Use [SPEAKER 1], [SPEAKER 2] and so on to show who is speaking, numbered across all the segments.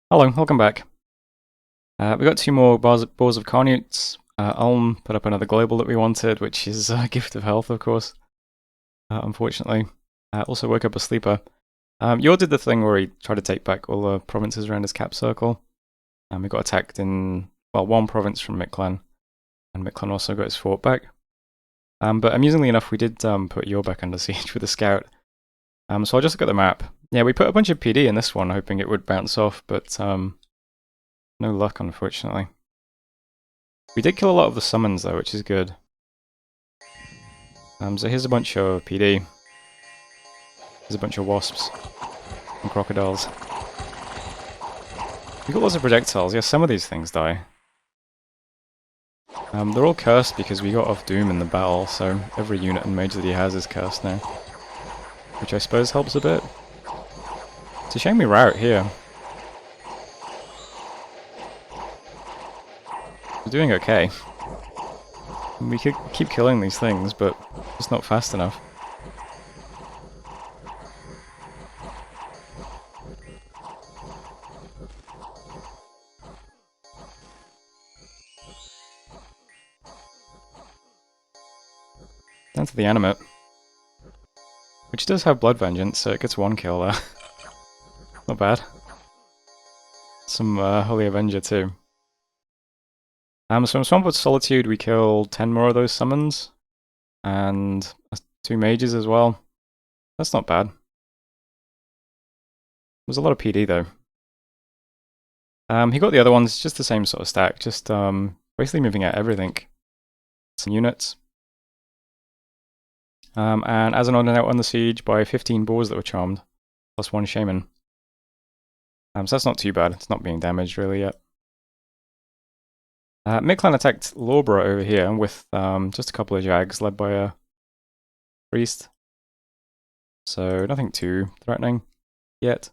[SPEAKER 1] Hello, welcome back. We got two more balls of Carnutes. Ulm put up another global that we wanted, which is a gift of health, of course, unfortunately. Also woke up a sleeper. Yor did the thing where he tried to take back all the provinces around his cap circle. And we got attacked in, well, one province from Mictlan. And Mictlan also got his fort back. But amusingly enough, we did put Yor back under siege with a scout. So I'll just look at the map. Yeah, we put a bunch of PD in this one, hoping it would bounce off, but no luck, unfortunately. We did kill a lot of the summons, though, which is good. So here's a bunch of PD. Here's a bunch of wasps and crocodiles. We got lots of projectiles. Yeah, some of these things die. They're all cursed because we got off Doom in the battle, so every unit and mage that he has is cursed now. Which I suppose helps a bit. It's a shame we rout here. We're doing okay. We could keep killing these things, but it's not fast enough. Down to the animate. Which does have Blood Vengeance, so it gets one kill there. Not bad. Some Holy Avenger too. So in Swamp of Solitude we killed 10 more of those summons. And 2 mages as well. That's not bad. There's a lot of PD though. He got the other ones, just the same sort of stack, just basically moving out everything. Some units. And as an odd note on the siege by 15 boars that were charmed, plus 1 shaman. So that's not too bad, it's not being damaged really yet. Mictlan attacked Lawborough over here with just a couple of jags led by a priest. So nothing too threatening yet.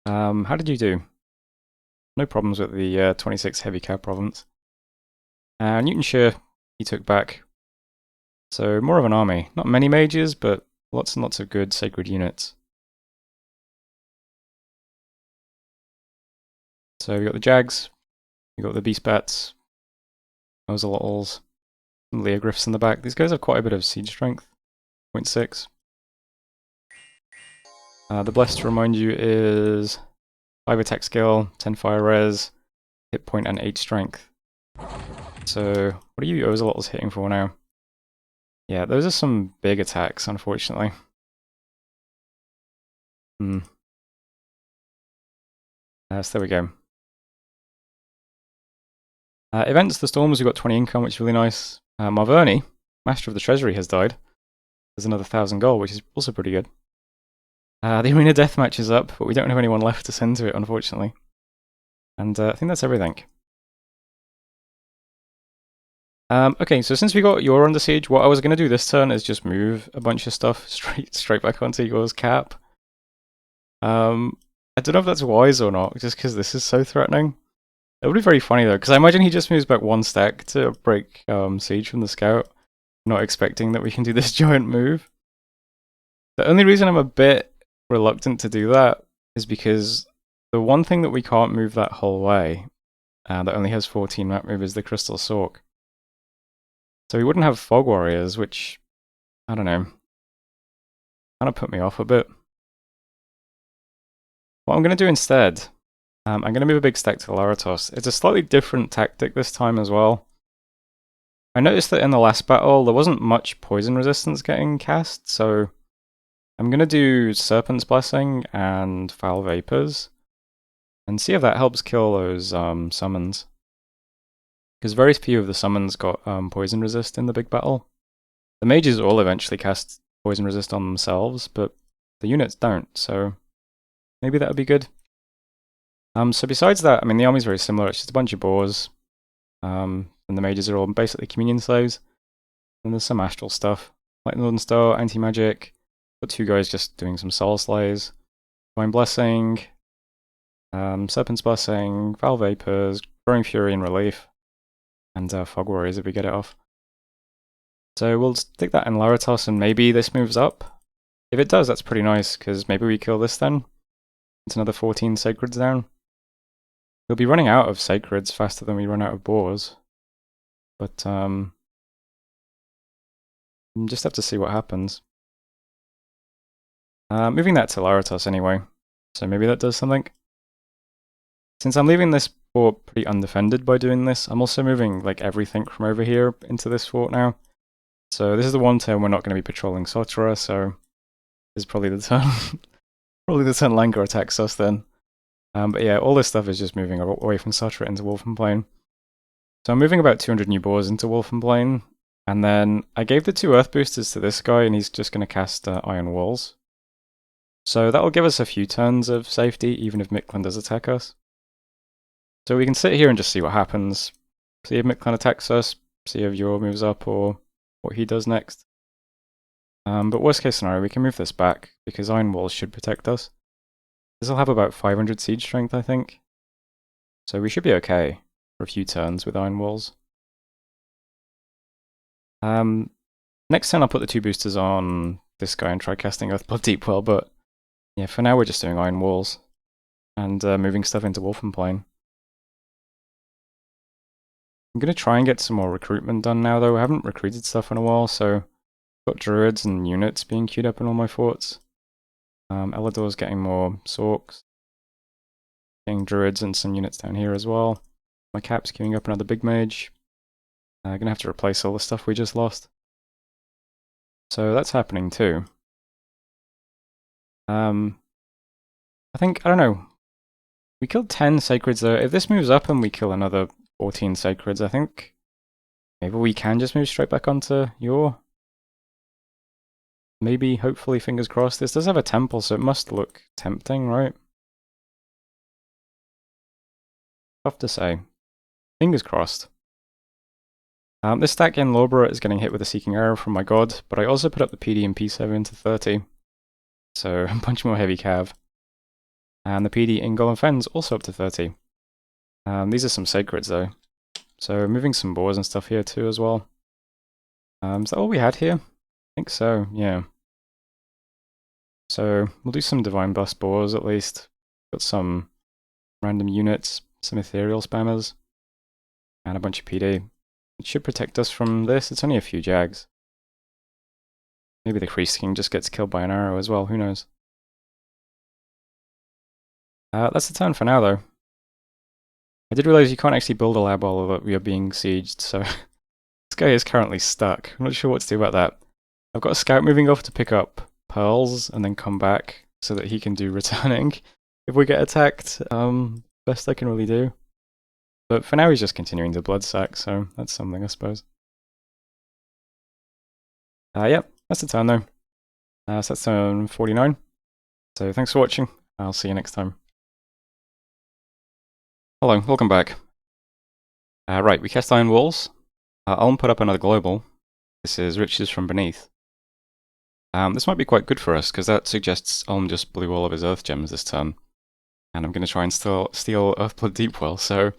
[SPEAKER 1] How did you do? No problems with the 26 heavy cow province. Newtonshire he took back. So more of an army. Not many mages, but lots and lots of good sacred units. So we got the Jags, we got the Beast Bats, Ozelottles, some Leogryphs in the back. These guys have quite a bit of siege strength, 0.6. The Blessed, to remind you, is 5 attack skill, 10 fire res, hit point, and 8 strength. So what are you Ozelottles hitting for now? Yeah, those are some big attacks, unfortunately. So there we go. Events, the Storms, we got 20 income, which is really nice. Marverni, Master of the Treasury, has died. There's another 1,000 gold, which is also pretty good. The Arena Deathmatch is up, but we don't have anyone left to send to it, unfortunately. And I think that's everything. Okay, so since we got Yor under siege, what I was going to do this turn is just move a bunch of stuff straight back onto Yor's cap. I don't know if that's wise or not, just because this is so threatening. It would be very funny though, because I imagine he just moves back 1 stack to break siege from the scout, not expecting that we can do this giant move. The only reason I'm a bit reluctant to do that is because the one thing that we can't move that whole way, that only has 14 map move, is the Crystal Sork. So we wouldn't have Fog Warriors, which, I don't know, kind of put me off a bit. What I'm going to do instead, I'm going to move a big stack to Laratos. It's a slightly different tactic this time as well. I noticed that in the last battle, there wasn't much poison resistance getting cast, so I'm going to do Serpent's Blessing and Foul Vapors, and see if that helps kill those summons. Because very few of the summons got poison resist in the big battle. The mages all eventually cast poison resist on themselves, but the units don't, so maybe that would be good. So besides that, I mean, the army's very similar. It's just a bunch of boars, and the mages are all basically communion slaves. And there's some astral stuff, like Northern Star, anti-magic. Got 2 guys just doing some soul slays, Divine Blessing, Serpent's Blessing, Foul Vapors, Growing Fury and Relief, and Fog Warriors if we get it off. So we'll stick that in Laratos, and maybe this moves up. If it does, that's pretty nice, because maybe we kill this then. It's another 14 sacreds down. We'll be running out of sacreds faster than we run out of boars. But, we'll just have to see what happens. Moving that to Laratos anyway, so maybe that does something. Since I'm leaving this fort pretty undefended by doing this, I'm also moving like everything from over here into this fort now. So this is the one turn we're not going to be patrolling Sotra, so this is probably the turn probably the turn Langer attacks us then. But yeah, all this stuff is just moving away from Sotra into Wolfenplain. So I'm moving about 200 new boars into Wolfenplain, and then I gave the 2 Earth Boosters to this guy, and he's just going to cast Iron Walls. So that'll give us a few turns of safety, even if Mictlan does attack us. So we can sit here and just see what happens. See if Mictlan attacks us, see if Yor moves up, or what he does next. But worst case scenario, we can move this back, because Iron Walls should protect us. This will have about 500 siege strength, I think. So we should be okay for a few turns with Iron Walls. Next turn I'll put the 2 boosters on this guy and try casting Earthblood Deepwell, but yeah, for now we're just doing Iron Walls and moving stuff into Wolfenplain. I'm going to try and get some more recruitment done now though. I haven't recruited stuff in a while, so I've got druids and units being queued up in all my forts. Elador's getting more Sorks. Getting druids and some units down here as well. My cap's queuing up another big mage. I'm going to have to replace all the stuff we just lost. So that's happening too. I think, I don't know, we killed 10 sacreds though. If this moves up and we kill another 14 sacreds, I think maybe we can just move straight back onto Yor. Maybe, hopefully, fingers crossed. This does have a temple, so it must look tempting, right? Tough to say. Fingers crossed. This stack in Lawborough is getting hit with a Seeking Arrow from my god, but I also put up the PD and P7 to 30. So, a bunch more heavy cav. And the PD in Golem Fen's also up to 30. These are some sacreds though. So, moving some boars and stuff here too as well. Is that all we had here? I think so, yeah. So, we'll do some Divine Bust boars at least. Got some random units, some ethereal spammers, and a bunch of PD. It should protect us from this. It's only a few jags. Maybe the Priest King just gets killed by an arrow as well, who knows. That's the turn for now though. I did realize you can't actually build a lab while we are being sieged, so this guy is currently stuck. I'm not sure what to do about that. I've got a scout moving off to pick up pearls and then come back so that he can do returning if we get attacked. Best I can really do. But for now he's just continuing to blood sack, so that's something I suppose. Yep, that's the turn though. So that's turn 49. So thanks for watching. I'll see you next time. Hello, welcome back. Right, we cast Iron Walls. I'll put up another global. This is Riches from Beneath. This might be quite good for us, because that suggests Ulm just blew all of his Earth Gems this turn. And I'm going to try and steal Earthblood Deepwell, so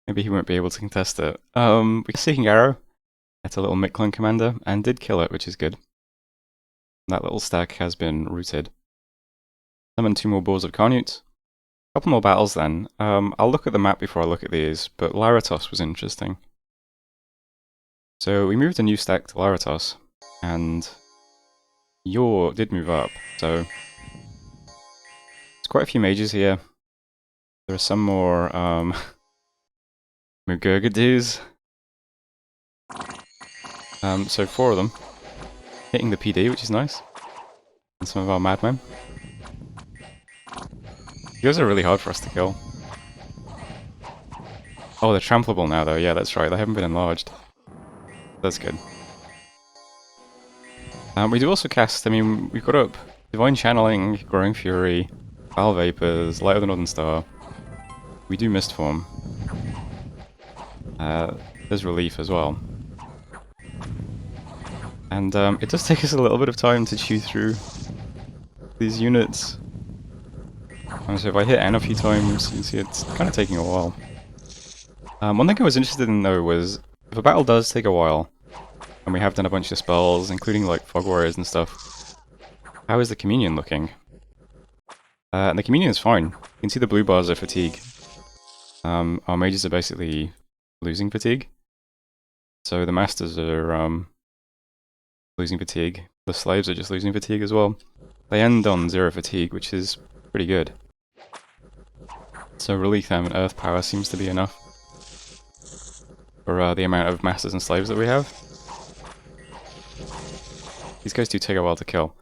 [SPEAKER 1] maybe he won't be able to contest it. We Seeking Arrow at a little Mictlan commander, and did kill it, which is good. That little stack has been rooted. Summon 2 more Boars of Carnute. A couple more battles then. I'll look at the map before I look at these, but Laratos was interesting. So we moved a new stack to Laratos, and Yor did move up, so there's quite a few mages here. There are some more Mugurgadoos. So 4 of them. Hitting the PD, which is nice. And some of our madmen. These are really hard for us to kill. Oh, they're trampleable now though, yeah that's right, they haven't been enlarged. That's good. We do also cast, I mean, we've got up Divine Channeling, Growing Fury, Foul Vapors, Light of the Northern Star. We do Mistform. There's Relief as well. And it does take us a little bit of time to chew through these units. So if I hit N a few times, you can see it's kind of taking a while. One thing I was interested in though was, if a battle does take a while, and we have done a bunch of spells, including like Fog Warriors and stuff, how is the Communion looking? And the communion is fine. You can see the blue bars are fatigue. Our mages are basically losing fatigue. So the masters are losing fatigue. The slaves are just losing fatigue as well. They end on 0 fatigue, which is pretty good. So relief them and earth power seems to be enough for the amount of masters and slaves that we have. These guys do take a while to kill.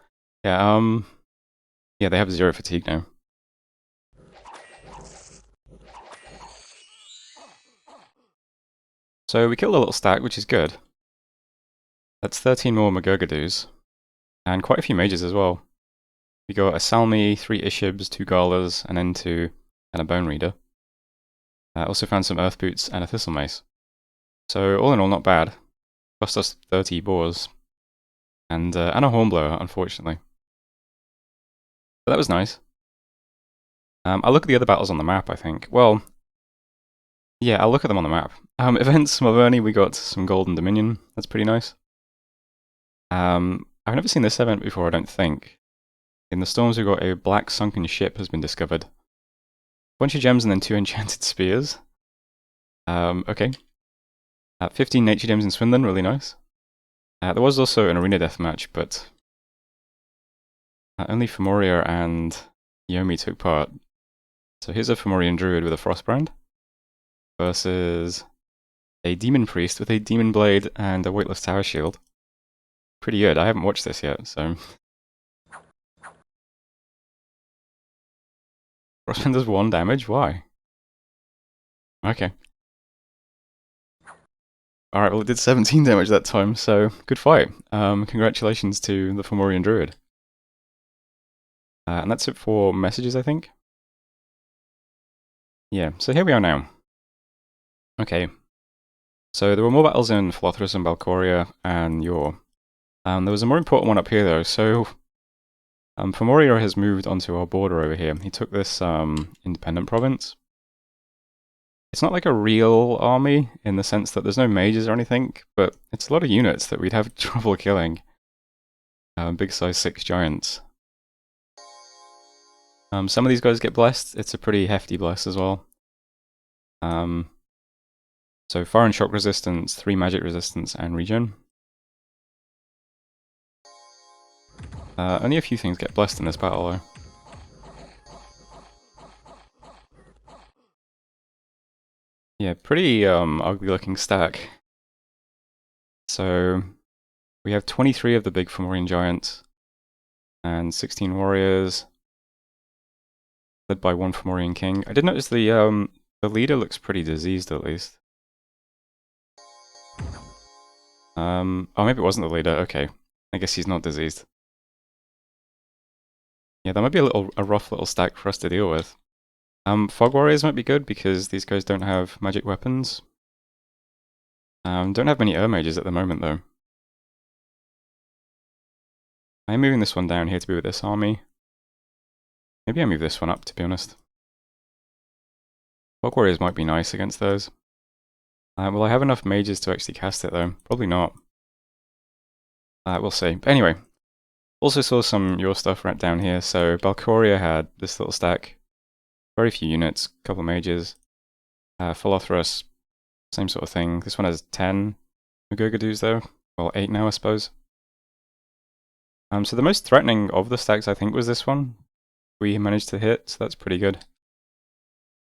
[SPEAKER 1] Yeah, yeah, they have 0 fatigue now. So we killed a little stack, which is good. That's 13 more Magurgadus, and quite a few mages as well. We got a Salmi, 3 Ishibs, 2 Galas, an N2, and a Bone Reader. Also found some Earth Boots and a Thistle Mace. So all in all, not bad. Cost us 30 boars. And a Hornblower, unfortunately. But that was nice. I'll look at the other battles on the map, I think. Well, yeah, I'll look at them on the map. Events Marverni, we got some Golden Dominion. That's pretty nice. I've never seen this event before, I don't think. In the storms, we got a black sunken ship has been discovered. A bunch of gems and then 2 enchanted spears. Okay. 15 nature gems in Swindon, really nice. There was also an arena deathmatch, but only Femoria and Yomi took part. So here's a Fomorian druid with a Frostbrand versus a demon priest with a demon blade and a weightless tower shield. Pretty good. I haven't watched this yet, so... Frostbrand does 1 damage? Why? Okay. Alright, well it did 17 damage that time, so good fight. Congratulations to the Fomorian druid. And that's it for messages, I think. Yeah, so here we are now. Okay. So there were more battles in Philothrus and Balcoria and Yor. There was a more important one up here though, so... Femoria has moved onto our border over here. He took this independent province. It's not like a real army, in the sense that there's no mages or anything, but it's a lot of units that we'd have trouble killing. Big size 6 giants. Some of these guys get blessed. It's a pretty hefty bless as well. So fire and shock resistance, 3 magic resistance, and regen. Only a few things get blessed in this battle though. Yeah, pretty ugly looking stack. So we have 23 of the big Fomorian giants and 16 warriors, led by 1 Fomorian king. I did notice the leader looks pretty diseased at least. Oh, maybe it wasn't the leader. Okay, I guess he's not diseased. Yeah, that might be a rough little stack for us to deal with. Fog warriors might be good because these guys don't have magic weapons. Don't have many mages at the moment though. I'm moving this one down here to be with this army. Maybe I move this one up, to be honest. Fog warriors might be nice against those. Will I have enough mages to actually cast it though? Probably not. We'll see. But anyway, also saw some your stuff right down here. So Balcoria had this little stack. Very few units, couple mages. Philothrus, same sort of thing. This one has 10 Magurgadus though. Well, 8 now I suppose. So the most threatening of the stacks I think was this one. We managed to hit, so that's pretty good.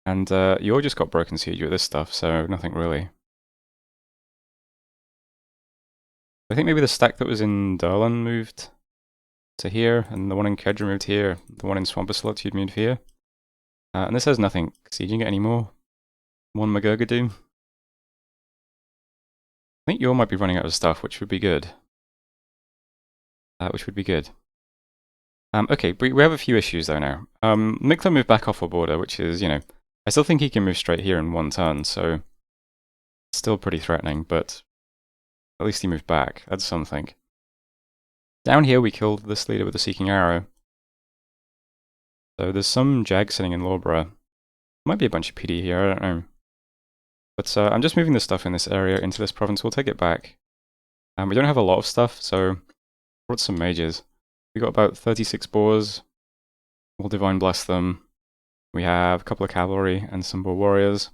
[SPEAKER 1] And you all just got broken siege with this stuff, so nothing really. I think maybe the stack that was in Darlan moved to here, and the one in Kedra moved here, the one in Swamperslot you'd moved here. And this has nothing sieging it anymore. 1 Magurgadu. I think you all might be running out of stuff, which would be good. Okay, but we have a few issues though now. Mikla moved back off our border, which is, you know, I still think he can move straight here in 1 turn, so still pretty threatening, but at least he moved back. That's something. Down here we killed this leader with the Seeking Arrow. So there's some Jag sitting in Lawborough. Might be a bunch of PD here, I don't know. But I'm just moving the stuff in this area into this province. We'll take it back. We don't have a lot of stuff, so brought some mages. We got about 36 boars, We'll Divine Bless them. We have a couple of cavalry and some boar warriors.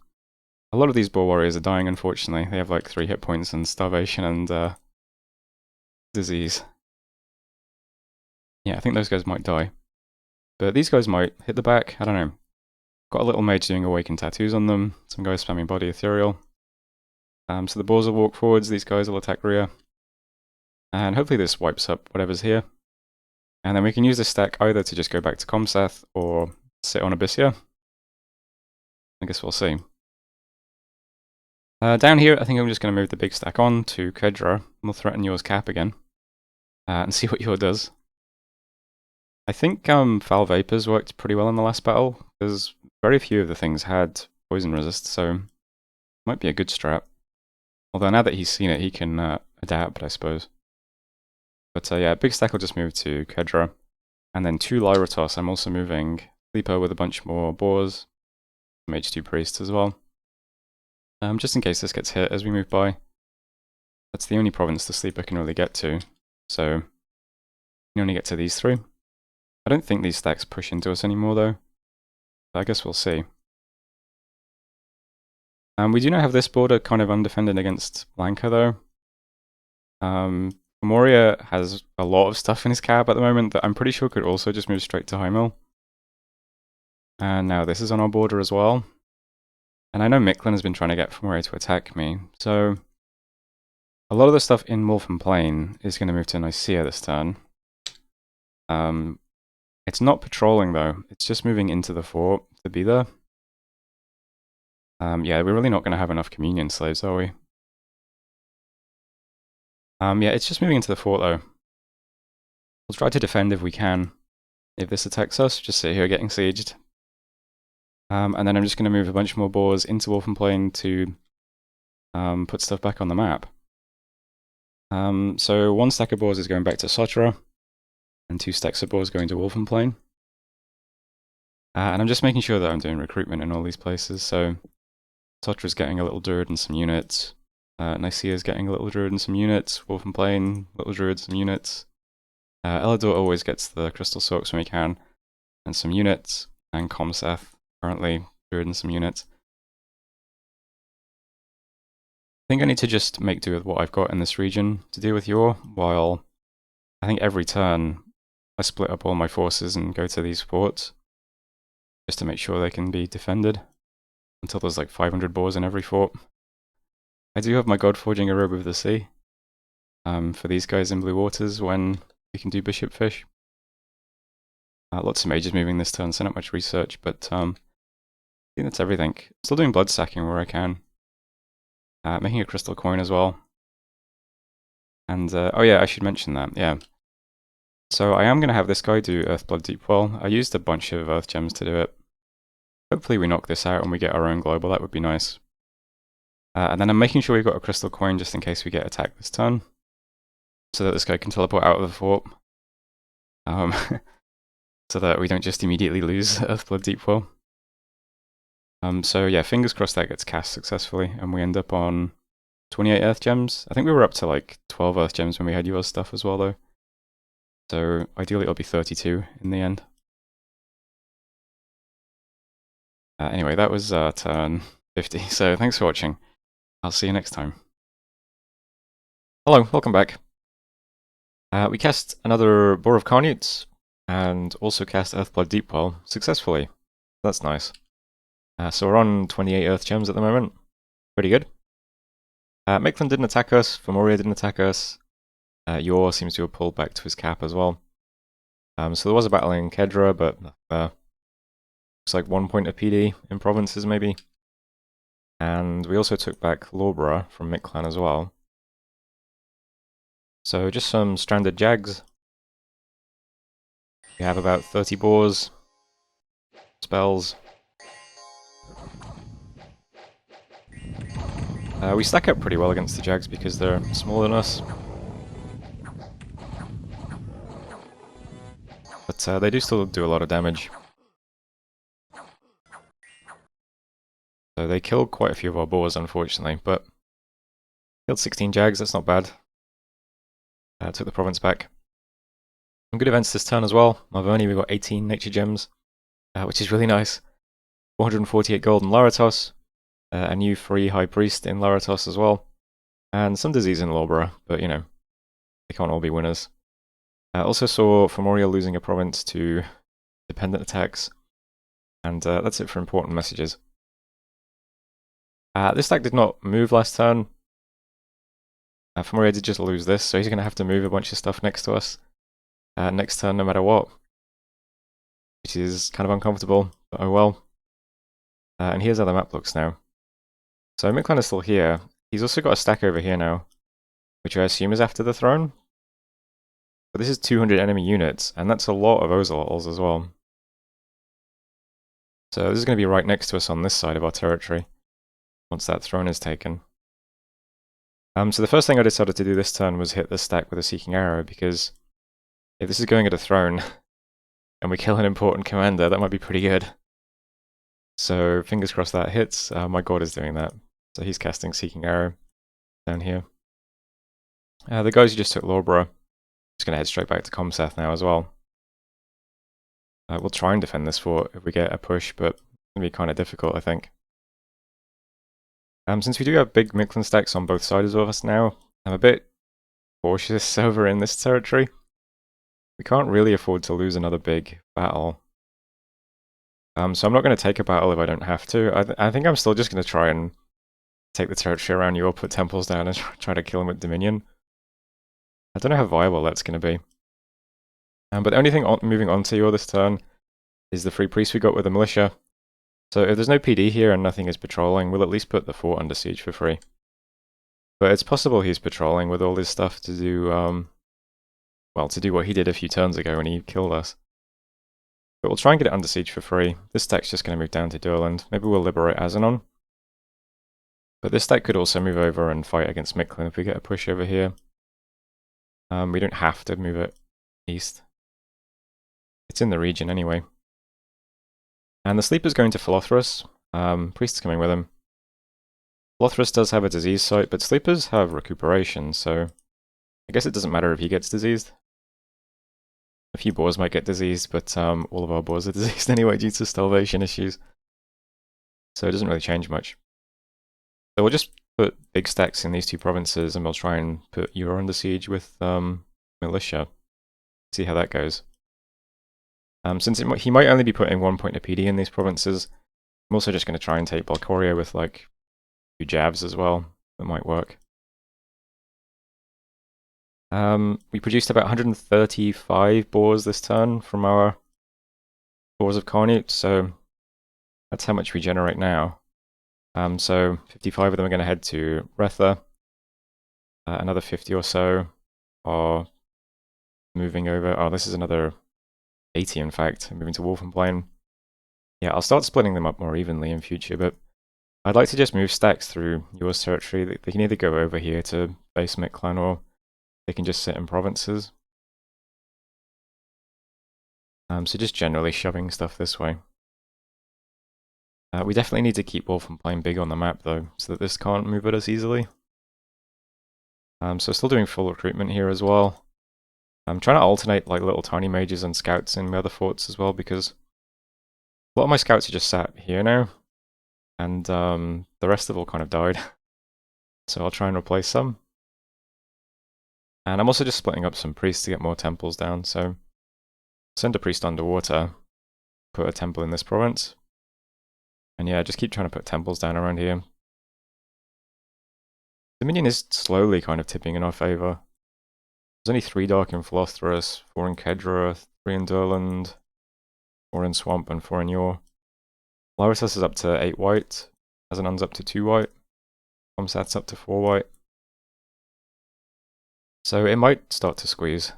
[SPEAKER 1] A lot of these boar warriors are dying, unfortunately. They have like 3 hit points and starvation and disease. Yeah, I think those guys might die. But these guys might hit the back, I don't know. Got a little mage doing awakened tattoos on them, some guys spamming body ethereal. So the boars will walk forwards, these guys will attack rear. And hopefully this wipes up whatever's here. And then we can use this stack either to just go back to Comseth or sit on Abyssia. I guess we'll see. Down here, I think I'm just going to move the big stack on to Kedra. We'll threaten yours cap again. And see what yours does. I think Foul Vapors worked pretty well in the last battle, because very few of the things had poison resist, so might be a good strat. Although now that he's seen it, he can adapt, I suppose. But yeah, big stack will just move to Kedra. And then 2 Lyratos, I'm also moving Sleeper with a bunch more boars. Some H2 priests as well. Just in case this gets hit as we move by. That's the only province the Sleeper can really get to, so you can only get to these 3. I don't think these stacks push into us anymore though. But I guess we'll see. We do now have this border kind of undefended against Blanca though. Moria has a lot of stuff in his cab at the moment that I'm pretty sure could also just move straight to High Mill. And now this is on our border as well. And I know Micklin has been trying to get Moria to attack me, so a lot of the stuff in Wolfen Plain is going to move to Nicaea this turn. It's not patrolling though, it's just moving into the fort to be there. Yeah, we're really not going to have enough communion slaves, are we? Yeah, it's just moving into the fort though. We'll try to defend if we can. If this attacks us, just sit here getting sieged. And then I'm just going to move a bunch more boars into Wolfen Plain to put stuff back on the map. So 1 stack of boars is going back to Sotra, and 2 stacks of boars going to Wolfen Plain. And I'm just making sure that I'm doing recruitment in all these places, so Sotra's getting a little druid and some units. Nicaea's getting a little druid and some units. Wolfen Plain, little druid, some units. Elador always gets the crystal soaks when we can, and some units. And Comseth, currently, druid and some units. I think I need to just make do with what I've got in this region to deal with Yor, while I think every turn I split up all my forces and go to these forts, just to make sure they can be defended, until there's like 500 boars in every fort. I do have my god forging a robe of the sea, for these guys in blue waters when we can do bishop fish. Lots of mages moving this turn, so not much research, but I think that's everything. Still doing blood sacking where I can. Making a crystal coin as well. And, oh yeah, I should mention that, yeah. So I am going to have this guy do Earthblood Deepwell. I used a bunch of earth gems to do it. Hopefully we knock this out and we get our own global, that would be nice. And then I'm making sure we've got a crystal coin just in case we get attacked this turn. So that this guy can teleport out of the fort. So that we don't just immediately lose Earthblood Deepwell. So yeah, fingers crossed that gets cast successfully, and we end up on 28 Earth Gems. I think we were up to like 12 Earth Gems when we had yours stuff as well though. So ideally it'll be 32 in the end. Anyway, that was turn 50, so thanks for watching. I'll see you next time. Hello, welcome back. We cast another Boar of Carnutes, and also cast Earthblood Deepwell successfully. That's nice. So we're on 28 Earth Gems at the moment. Pretty good. Micklin didn't attack us, Femoria didn't attack us. Yor seems to have pulled back to his cap as well. So there was a battle in Kedra, but looks like 1 point of PD in provinces maybe. And we also took back Lorbra from Micklin as well. So just some stranded jags. We have about 30 boars, spells. We stack up pretty well against the jags because they're smaller than us. But they do still do a lot of damage. So they killed quite a few of our boars, unfortunately, but killed 16 jags, that's not bad. Took the province back. Some good events this turn as well. Marverni, we've got 18 nature gems, which is really nice. 448 gold in Laratos, a new free high priest in Laratos as well, and some disease in Lorbora, but you know, they can't all be winners. Also saw Femoria losing a province to dependent attacks, and that's it for important messages. This deck did not move last turn. Femoria did just lose this, so he's going to have to move a bunch of stuff next to us next turn no matter what, which is kind of uncomfortable, but oh well. And here's how the map looks now. So Mictlan is still here. He's also got a stack over here now, which I assume is after the throne. But this is 200 enemy units, and that's a lot of Ozelots as well. So this is going to be right next to us on this side of our territory, once that throne is taken. So the first thing I decided to do this turn was hit this stack with a Seeking Arrow, because if this is going at a throne, and we kill an important commander, that might be pretty good. So fingers crossed that hits. My god is doing that. So he's casting Seeking Arrow down here. The guys who just took Lorbora, just going to head straight back to Comseth now as well. We'll try and defend this fort if we get a push, but it's going to be kind of difficult, I think. Since we do have big Mictlan stacks on both sides of us now, I'm a bit cautious over in this territory. We can't really afford to lose another big battle. So I'm not going to take a battle if I don't have to. I think I'm still just going to try and take the territory around you or put temples down and try to kill him with Dominion. I don't know how viable that's going to be. But the only thing moving on to you this turn is the free priest we got with the militia. So if there's no PD here and nothing is patrolling, we'll at least put the fort under siege for free. But it's possible he's patrolling with all this stuff to do, well, to do what he did a few turns ago when he killed us. But we'll try and get it under siege for free. This stack's just going to move down to Durland. Maybe we'll liberate Azanon. But this stack could also move over and fight against Mictlan if we get a push over here. We don't have to move it east. It's in the region anyway. And the Sleeper's going to Philothrus. Priest's coming with him. Philothrus does have a disease site, but Sleepers have recuperation, so I guess it doesn't matter if he gets diseased. A few boars might get diseased, but all of our boars are diseased anyway due to starvation issues. So it doesn't really change much. So we'll just put big stacks in these two provinces, and we'll try and put Eure under siege with militia. See how that goes. Since he might only be putting 1 point of PD in these provinces, I'm also just going to try and take Balcoria with like 2 jabs as well. That might work. We produced about 135 boars this turn from our boars of Carnute, so that's how much we generate now. So 55 of them are going to head to Retha. Another 50 or so are moving over. Oh, this is another 80 in fact, moving to Wolfenplain. Yeah, I'll start splitting them up more evenly in future, but I'd like to just move stacks through your territory. They can either go over here to base Mictlan, or they can just sit in provinces. So just generally shoving stuff this way. We definitely need to keep Wolfenplain big on the map though, so that this can't move at us easily. So still doing full recruitment here as well. I'm trying to alternate like little tiny mages and scouts in my other forts as well, because a lot of my scouts are just sat here now, and the rest have all kind of died. So I'll try and replace some. And I'm also just splitting up some priests to get more temples down, so send a priest underwater, put a temple in this province, and yeah, just keep trying to put temples down around here. Dominion is slowly kind of tipping in our favour. There's only 3 Dark in Philothrus, 4 in Kedra, 3 in Durland, 4 in Swamp, and 4 in Eure. Laratos is up to 8 white, Azanon's up to 2 white, Comseth's up to 4 white. So it might start to squeeze.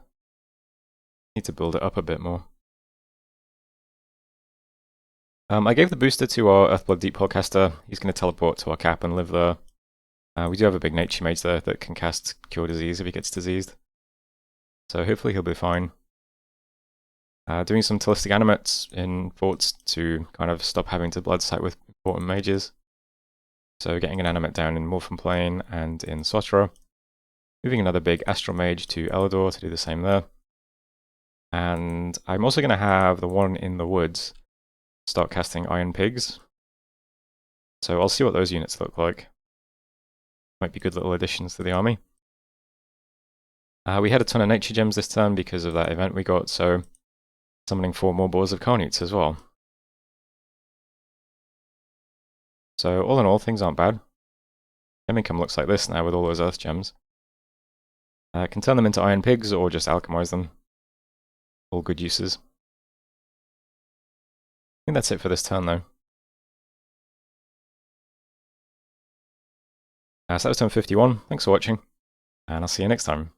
[SPEAKER 1] Need to build it up a bit more. I gave the booster to our Earthblood Deep Podcaster. He's going to teleport to our cap and live there. We do have a big nature mage there that can cast Cure Disease if he gets diseased. So hopefully he'll be fine. Doing some Telistic Animates in forts to kind of stop having to blood sight with important mages. So getting an animate down in Wolfenplain and in Sotra. Moving another big Astral Mage to Elador to do the same there. And I'm also going to have the one in the woods start casting iron pigs. So I'll see what those units look like. Might be good little additions to the army. We had a ton of nature gems this turn because of that event we got, so summoning 4 more boars of Carnutes as well. So all in all, things aren't bad. Gem income looks like this now with all those earth gems. I can turn them into iron pigs or just alchemize them. All good uses. I think that's it for this turn though. So that was turn 51. Thanks for watching, and I'll see you next time.